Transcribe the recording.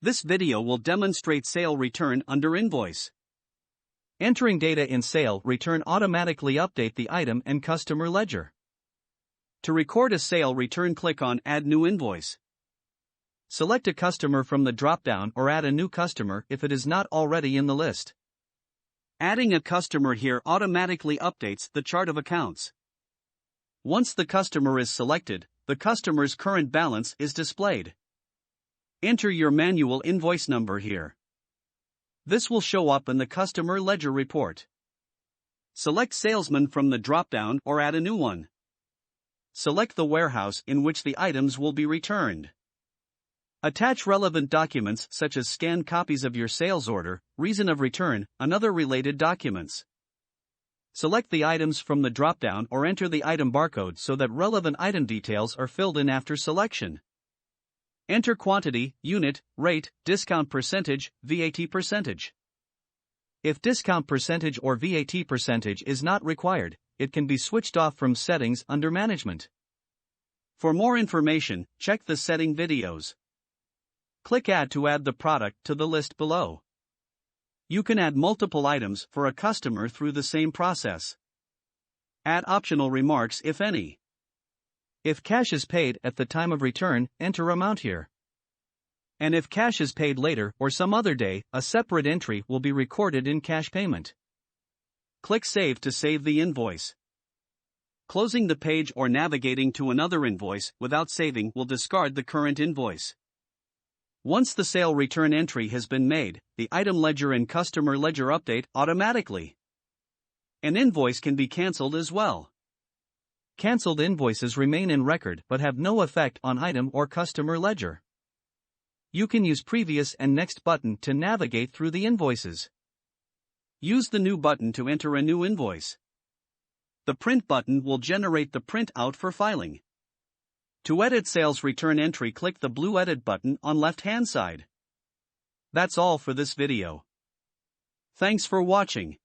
This video will demonstrate sale return under invoice. Entering data in sale return automatically update the item and customer ledger. To record a sale return, click on Add New Invoice. Select a customer from the drop-down or add a new customer if it is not already in the list. Adding a customer here automatically updates the chart of accounts. Once the customer is selected, the customer's current balance is displayed. Enter your manual invoice number here. This will show up in the customer ledger report. Select Salesman from the drop-down or add a new one. Select the warehouse in which the items will be returned. Attach relevant documents such as scanned copies of your sales order, reason of return, and other related documents. Select the items from the drop-down or enter the item barcode so that relevant item details are filled in after selection. Enter quantity, unit, rate, discount percentage, VAT percentage. If discount percentage or VAT percentage is not required, it can be switched off from settings under Management. For more information, check the setting videos. Click Add to add the product to the list below. You can add multiple items for a customer through the same process. Add optional remarks if any. If cash is paid at the time of return, enter amount here. And if cash is paid later or some other day, a separate entry will be recorded in cash payment. Click Save to save the invoice. Closing the page or navigating to another invoice without saving will discard the current invoice. Once the sale return entry has been made, the item ledger and customer ledger update automatically. An invoice can be cancelled as well. Cancelled invoices remain in record but have no effect on item or customer ledger. You can use Previous and Next button to navigate through the invoices. Use the New button to enter a new invoice. The Print button will generate the printout for filing. To edit sales return entry, click the blue Edit button on left-hand side. That's all for this video. Thanks for watching.